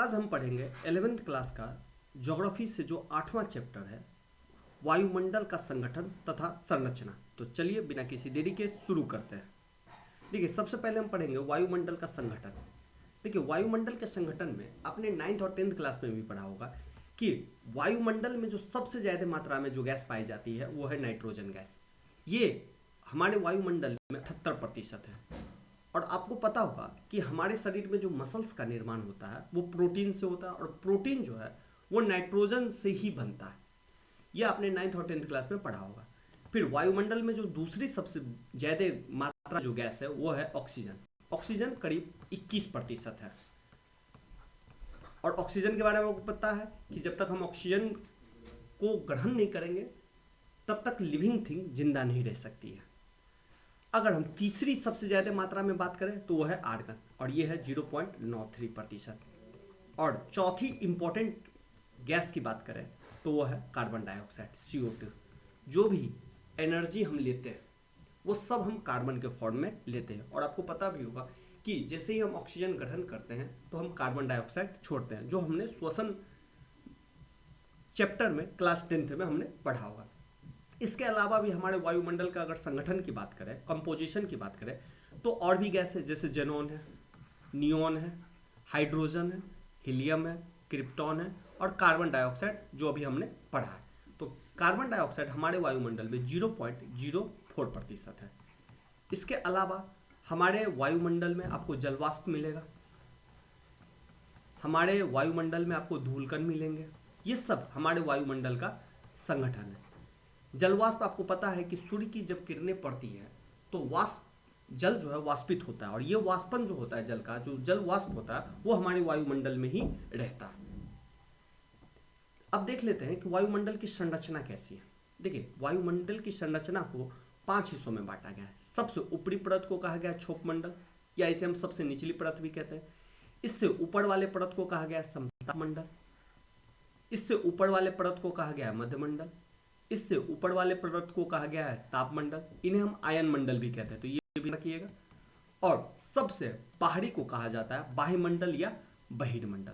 आज हम पढ़ेंगे 11th क्लास का ज्योग्राफी से जो 8वां चैप्टर है, वायुमंडल का संगठन तथा संरचना। तो चलिए बिना किसी देरी के शुरू करते हैं। देखिए, सबसे पहले हम पढ़ेंगे वायुमंडल का संगठन। देखिए, वायुमंडल के संगठन में आपने 9th और 10th क्लास में भी पढ़ा होगा कि वायुमंडल में जो सबसे ज़्यादा मात्रा में जो गैस पाई जाती है वो है नाइट्रोजन गैस। ये हमारे वायुमंडल में 78% है। और आपको पता होगा कि हमारे शरीर में जो मसल्स का निर्माण होता है वो प्रोटीन से होता है, और प्रोटीन जो है वो नाइट्रोजन से ही बनता है। यह आपने 9th और 10th क्लास में पढ़ा होगा। फिर वायुमंडल में जो दूसरी सबसे ज़्यादा मात्रा जो गैस है वो है ऑक्सीजन। ऑक्सीजन करीब 21% है। और ऑक्सीजन के बारे में आपको पता है कि जब तक हम ऑक्सीजन को ग्रहण नहीं करेंगे तब तक लिविंग थिंग जिंदा नहीं रह सकती है। अगर हम तीसरी सबसे ज़्यादा मात्रा में बात करें तो वो है आर्गन, और ये है 0.93%। और चौथी इंपॉर्टेंट गैस की बात करें तो वो है कार्बन डाइऑक्साइड, CO2। जो भी एनर्जी हम लेते हैं वो सब हम कार्बन के फॉर्म में लेते हैं। और आपको पता भी होगा कि जैसे ही हम ऑक्सीजन ग्रहण करते हैं तो हम कार्बन डाइऑक्साइड छोड़ते हैं, जो हमने श्वसन चैप्टर में क्लास 10th में हमने पढ़ा होगा। इसके अलावा भी हमारे वायुमंडल का अगर संगठन की बात करें, कंपोजिशन की बात करें, तो और भी गैस है, जैसे जेनॉन है, नियोन है, हाइड्रोजन है, हीलियम है, क्रिप्टॉन है और कार्बन डाइऑक्साइड जो अभी हमने पढ़ा है। तो कार्बन डाइऑक्साइड हमारे वायुमंडल में 0.04% है। इसके अलावा हमारे वायुमंडल में आपको जलवाष्प मिलेगा, हमारे वायुमंडल में आपको धूलकण मिलेंगे। ये सब हमारे वायुमंडल का संगठन है। जलवाष्प, आपको पता है कि सूर्य की जब किरणें पड़ती है तो वाष्प जल जो है वाष्पित होता है, और ये वाष्पन जो होता है जल का, जो जल वाष्प होता है वो हमारे वायुमंडल में ही रहता है। अब देख लेते हैं कि वायुमंडल की संरचना कैसी है। देखिए, वायुमंडल की संरचना को 5 हिस्सों में बांटा गया है। सबसे ऊपरी परत को कहा गया क्षोभ मंडल, या इसे हम सबसे निचली परत भी कहते हैं। इससे ऊपर वाले परत को कहा गया समताप मंडल। इससे ऊपर वाले परत को कहा गया मध्यमंडल। इससे ऊपर वाले परत को कहा गया है तापमंडल। इन्हें हम आयन मंडल भी कहते हैं, तो ये भी रखिएगा। और सबसे बाहरी को कहा जाता है बाह्यमंडल या बहिर्मंडल।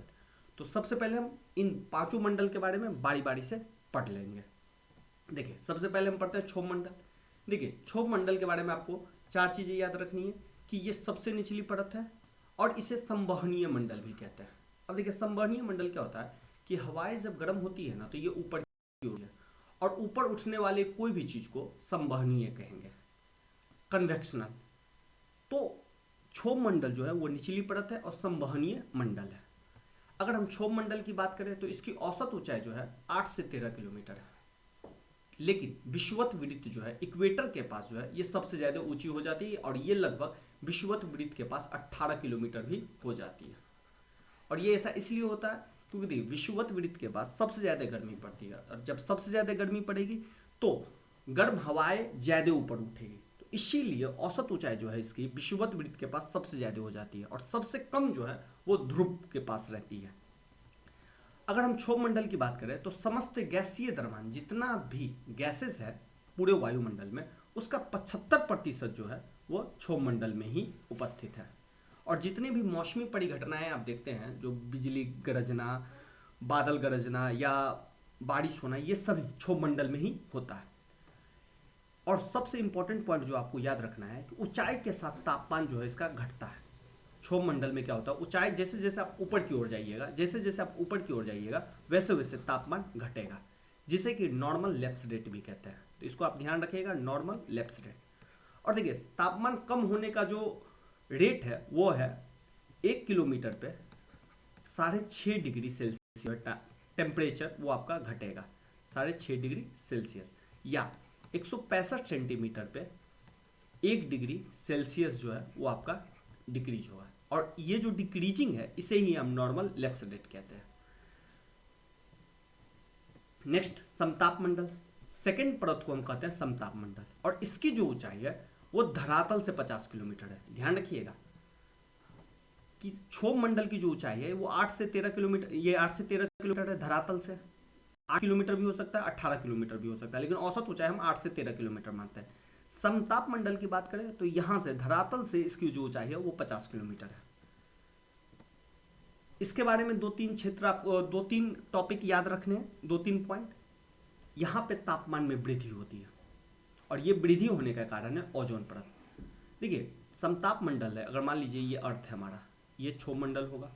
तो सबसे पहले हम इन पांचों मंडल के बारे में बारी बारी से पढ़ लेंगे। देखिए, सबसे पहले हम पढ़ते हैं क्षोभ मंडल। देखिए, क्षोभ मंडल के बारे में आपको 4 चीजें याद रखनी है कि ये सबसे निचली परत है और इसे संवहनीय मंडल भी कहते हैं। अब देखिए, संवहनीय मंडल क्या होता है कि हवाएं जब गर्म होती है ना तो ये ऊपर की ओर है, और ऊपर उठने वाले कोई भी चीज को संवहनीय कहेंगे, कन्वेक्शनल। तो क्षोभ मंडल जो है वो निचली परत है और संवहनीय मंडल है। अगर हम क्षोभ मंडल की बात करें तो इसकी औसत ऊंचाई जो है 8 से 13 किलोमीटर है। लेकिन विषुवत वृत्त जो है इक्वेटर के पास जो है ये सबसे ज्यादा ऊंची हो जाती है, और ये लगभग विषुवत वृत्त के पास 18 किलोमीटर भी हो जाती है। और ये ऐसा इसलिए होता है क्योंकि देखिए, विषुवत वृत्त के पास सबसे ज्यादा गर्मी पड़ती है, और जब सबसे ज्यादा गर्मी पड़ेगी तो गर्म हवाएं ज्यादा ऊपर उठेगी। तो इसीलिए औसत ऊंचाई जो है इसकी विषुवत वृत्त के पास सबसे ज्यादा हो जाती है, और सबसे कम जो है वो ध्रुव के पास रहती है। अगर हम क्षोभ मंडल की बात करें तो समस्त गैसीय द्रव्यमान जितना भी गैसेस है पूरे वायुमंडल में, उसका 75% जो है वो क्षोभ मंडल में ही उपस्थित है। और जितनी भी मौसमी परिघटनाएं आप देखते हैं, जो बिजली गरजना, बादल गरजना या बारिश होना, ये सभी क्षोभ मंडल में ही होता है। और सबसे इंपॉर्टेंट पॉइंट जो आपको याद रखना है कि ऊंचाई के साथ तापमान जो है इसका घटता है। क्षोभ मंडल में क्या होता है, ऊंचाई जैसे जैसे आप ऊपर की ओर जाइएगा, जैसे जैसे आप ऊपर की ओर जाइएगा वैसे वैसे तापमान घटेगा, जिसे कि नॉर्मल लैप्स रेट भी कहते हैं। तो इसको आप ध्यान रखिएगा, नॉर्मल लैप्स रेट। और देखिए, तापमान कम होने का जो रेट है वो है 1 किलोमीटर पे 6.5 डिग्री सेल्सियस टेम्परेचर वो आपका घटेगा, 6.5 डिग्री सेल्सियस, या 165 सेंटीमीटर पे 1 डिग्री सेल्सियस जो है वो आपका डिक्रीज होगा। और ये जो डिक्रीजिंग है इसे ही हम नॉर्मल लैप्स रेट कहते हैं। नेक्स्ट, समताप मंडल। सेकेंड परत को हम कहते हैं समताप मंडल, और इसकी जो ऊंचाई है वो धरातल से 50 किलोमीटर है। ध्यान रखिएगा कि क्षोभ मंडल की जो ऊंचाई है वो 8 से 13 किलोमीटर, ये 8 से 13 किलोमीटर है धरातल से। 8 किलोमीटर भी हो सकता है, 18 किलोमीटर भी हो सकता है, लेकिन औसत ऊंचाई हम 8 से 13 किलोमीटर मानते हैं। समताप मंडल की बात करें तो यहां से धरातल से इसकी जो ऊंचाई है वो 50 किलोमीटर है। इसके बारे में दो तीन क्षेत्र आपको, दो तीन टॉपिक याद रखने हैं, दो तीन पॉइंट। यहाँ पे तापमान में वृद्धि होती है और ये वृद्धि होने का कारण है ओजोन परत। देखिए समताप मंडल है, अगर मान लीजिए ये अर्थ है हमारा, ये क्षोभ मंडल होगा,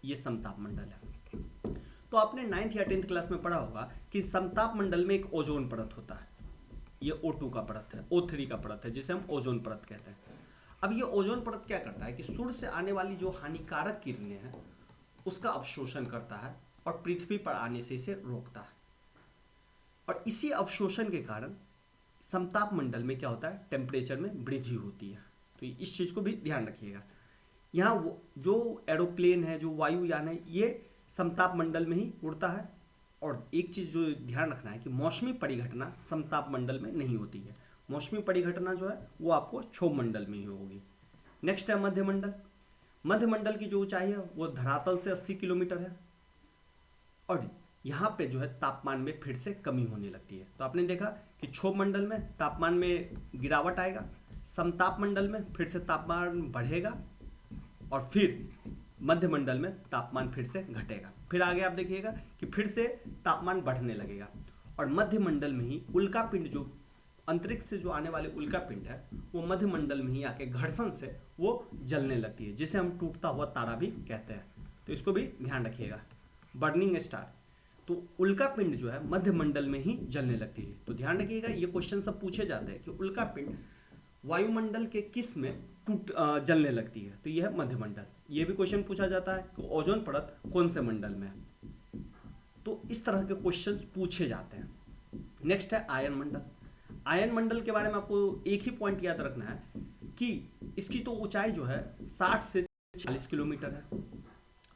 ये समताप मंडल है। तो आपने 9th या 10th क्लास में पढ़ा होगा कि समताप मंडल में एक ओजोन परत होता है, ये O2 का परत है, O3 का परत है, जिसे हम ओजोन परत कहते हैं। अब ये ओजोन परत क्या करता है कि सूर्य से आने वाली जो हानिकारक किरणें हैं उसका अवशोषण करता है और पृथ्वी पर आने से इसे रोकता है। और इसी अवशोषण के कारण समताप मंडल में क्या होता है, टेम्परेचर में वृद्धि होती है। तो इस चीज को भी ध्यान रखिएगा। यहाँ जो एरोप्लेन है, जो वायुयान है, ये समताप मंडल में ही उड़ता है। और एक चीज जो ध्यान रखना है कि मौसमी परिघटना समताप मंडल में नहीं होती है, मौसमी परिघटना जो है वो आपको क्षोभ मंडल में ही होगी। नेक्स्ट है मध्यमंडल। मध्यमंडल की जो ऊंचाई है वो धरातल से 80 किलोमीटर है और यहाँ पे जो है तापमान में फिर से कमी होने लगती है। तो आपने देखा कि क्षोभ मंडल में तापमान में गिरावट आएगा, समताप मंडल में फिर से तापमान बढ़ेगा और फिर मध्यमंडल में तापमान फिर से घटेगा। फिर आगे आप देखिएगा कि फिर से तापमान बढ़ने लगेगा और मध्यमंडल में ही उल्का पिंड, जो अंतरिक्ष से जो आने वाले उल्का पिंड है, वो मध्यमंडल में ही आके घर्षण से वो जलने लगती है, जिसे हम टूटता हुआ तारा भी कहते हैं। तो इसको भी ध्यान रखिएगा, बर्निंग स्टार। तो उल्का पिंड जो है मध्यमंडल में ही जलने लगती है। तो ध्यान रखिएगा, ये क्वेश्चन सब पूछे जाते हैं कि उल्का पिंड वायुमंडल के किस में जलने लगती है, तो यह है मध्यमंडल। ये भी क्वेश्चन पूछा जाता है कि ओजोन परत कौन से मंडल में है। तो इस तरह के क्वेश्चंस पूछे जाते हैं। नेक्स्ट है आयन मंडल। आयन मंडल के बारे में आपको एक ही पॉइंट याद रखना है कि इसकी तो ऊंचाई जो है 60 से 40 किलोमीटर है।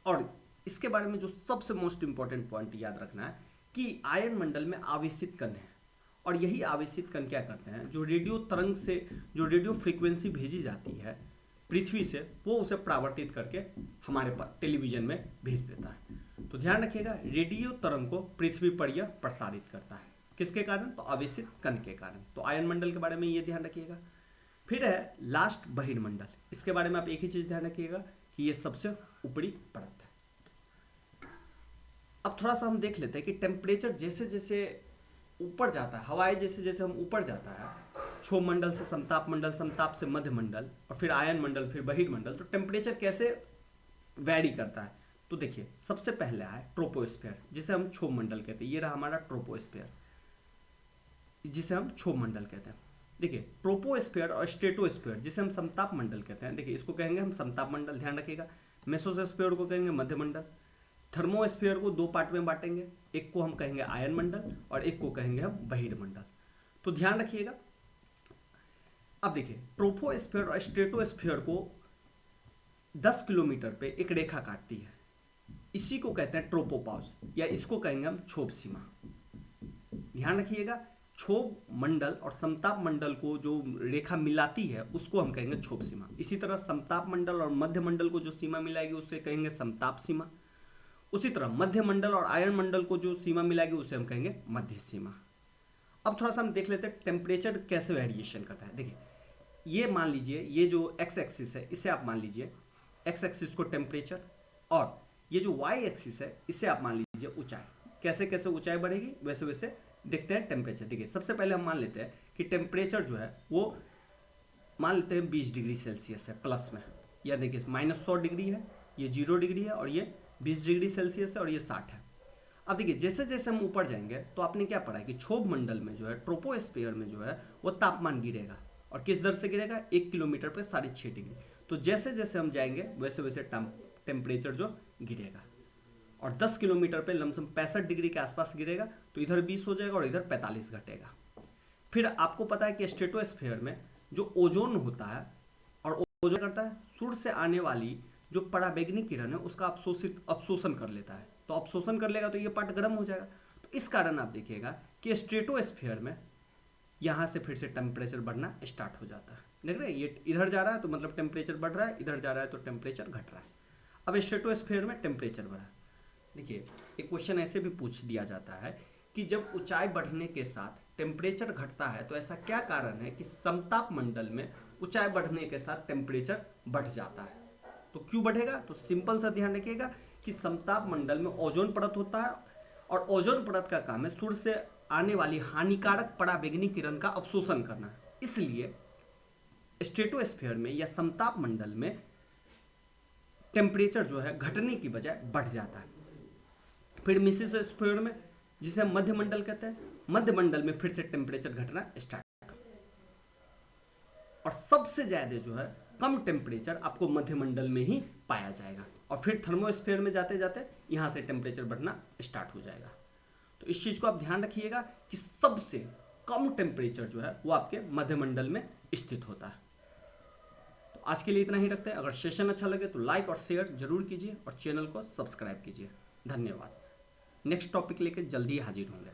और इसके बारे में जो सबसे मोस्ट इंपॉर्टेंट पॉइंट याद रखना है कि आयन मंडल में आवेशित कण है और यही आवेशित कण क्या करते हैं, जो रेडियो तरंग से, जो रेडियो फ्रीक्वेंसी भेजी जाती है पृथ्वी से, वो उसे परावर्तित करके हमारे पास टेलीविजन में भेज देता है। तो ध्यान रखिएगा, रेडियो तरंग को पृथ्वी पर यह प्रसारित करता है, किसके कारण, तो आवेशित कण के कारण। तो आयन मंडल के बारे में ये ध्यान रखिएगा। फिर है लास्ट बहिर्मंडल। इसके बारे में आप एक ही चीज ध्यान रखिएगा कि ये सबसे ऊपरी परत है। अब थोड़ा सा हम देख लेते हैं कि टेम्परेचर जैसे जैसे ऊपर जाता है, हवाएं जैसे जैसे हम ऊपर जाता है, क्षोभ मंडल से समताप मंडल, समताप से मध्यमंडल और फिर आयन मंडल, फिर बहिर्मंडल, तो टेम्परेचर कैसे वैरी करता है। तो देखिए सबसे पहले है ट्रोपोस्फीयर, जिसे हम क्षोभ मंडल कहते हैं। ये रहा हमारा ट्रोपोस्फीयर, जिसे हम क्षोभ मंडल कहते हैं। देखिए ट्रोपोस्फीयर और स्ट्रेटोस्फीयर, जिसे हम समताप मंडल कहते हैं, देखिए इसको कहेंगे हम समताप मंडल, ध्यान रखिएगा। मेसोस्फीयर को कहेंगे मध्यमंडल। थर्मोस्फीयर को दो पार्ट में बांटेंगे, एक को हम कहेंगे आयन मंडल और एक को कहेंगे हम बहिर्मंडल। तो ध्यान रखिएगा। अब देखिए ट्रोपोस्फीयर और स्ट्रेटोस्फीयर को 10 किलोमीटर पे एक रेखा काटती है, इसी को कहते हैं ट्रोपोपॉज या इसको कहेंगे हम क्षोभ सीमा। ध्यान रखिएगा, क्षोभ मंडल और समताप मंडल को जो रेखा मिलाती है उसको हम कहेंगे क्षोभ सीमा। इसी तरह समताप मंडल और मध्य मंडल को जो सीमा मिलाएगी उसे कहेंगे समताप सीमा। उसी तरह मध्य मंडल और आयन मंडल को जो सीमा मिलाएगी उसे हम कहेंगे मध्य सीमा। अब थोड़ा सा हम देख लेते हैं टेम्परेचर कैसे वेरिएशन करता है। देखिए ये मान लीजिए, ये जो एक्स एक्सिस है इसे आप मान लीजिए एक्स एक्सिस को टेम्परेचर, और ये जो वाई एक्सिस है इसे आप मान लीजिए ऊंचाई। कैसे कैसे ऊंचाई बढ़ेगी वैसे वैसे देखते हैं टेम्परेचर। देखिए सबसे पहले हम मान लेते हैं कि टेम्परेचर जो है वो मान लेते हैं 20 डिग्री सेल्सियस है प्लस में, या देखिए -100 डिग्री है, ये 0 डिग्री है और ये 20 डिग्री सेल्सियस है और ये 60 है। अब देखिए जैसे जैसे हम ऊपर जाएंगे तो आपने क्या पढ़ा है कि क्षोभ मंडल में जो है, ट्रोपोस्फीयर में जो है वो तापमान गिरेगा, और किस दर से गिरेगा, 1 किलोमीटर पे 6.5 डिग्री। तो जैसे जैसे हम जाएंगे वैसे वैसे टेम्परेचर जो गिरेगा, और 10 किलोमीटर पे लमसम 65 डिग्री के आसपास गिरेगा, तो इधर 20 हो जाएगा और इधर 45 घटेगा। फिर आपको पता है कि स्ट्रेटोस्फीयर में जो ओजोन होता है, और ओजोन करता है सूर्य से आने वाली जो पराबैंगनी किरण है उसका अवशोषण कर लेता है। तो अवशोषण कर लेगा तो ये पार्ट गर्म हो जाएगा। तो इस कारण आप देखिएगा कि स्ट्रेटोस्फीयर में यहाँ से फिर से टेम्परेचर बढ़ना स्टार्ट हो जाता है। देख रहे हैं, ये इधर जा रहा है तो मतलब टेम्परेचर बढ़ रहा है, इधर जा रहा है तो टेम्परेचर घट रहा है। अब स्ट्रेटोस्फीयर में टेम्परेचर बढ़ा। देखिए एक क्वेश्चन ऐसे भी पूछ दिया जाता है कि जब ऊंचाई बढ़ने के साथ टेम्परेचर घटता है तो ऐसा क्या कारण है कि समताप मंडल में ऊंचाई बढ़ने के साथ टेम्परेचर बढ़ जाता है। तो क्यों बढ़ेगा, तो सिंपल सा ध्यान रखिएगा कि समताप मंडल में ओजोन परत होता है और ओजोन परत का काम है सूर्य से आने वाली हानिकारक पराबैंगनी किरण का अवशोषण करना। इसलिए स्ट्रेटोस्फीयर में या समताप मंडल में टेम्परेचर जो है घटने की बजाय बढ़ जाता है। फिर मेसोस्फीयर में, जिसे हम मध्य मंडल कहते हैं, मध्य मंडल में फिर से टेम्परेचर घटना स्टार्ट, और सबसे ज्यादा जो है कम टेम्परेचर आपको मध्य मंडल में ही पाया जाएगा, और फिर थर्मोस्फीयर में जाते जाते यहां से टेम्परेचर बढ़ना स्टार्ट हो जाएगा। तो इस चीज को आप ध्यान रखिएगा कि सबसे कम टेम्परेचर जो है वो आपके मध्य मंडल में स्थित होता है। तो आज के लिए इतना ही रखते हैं। अगर सेशन अच्छा लगे तो लाइक और शेयर जरूर कीजिए और चैनल को सब्सक्राइब कीजिए। धन्यवाद। नेक्स्ट टॉपिक लेकर जल्दी हाजिर होंगे।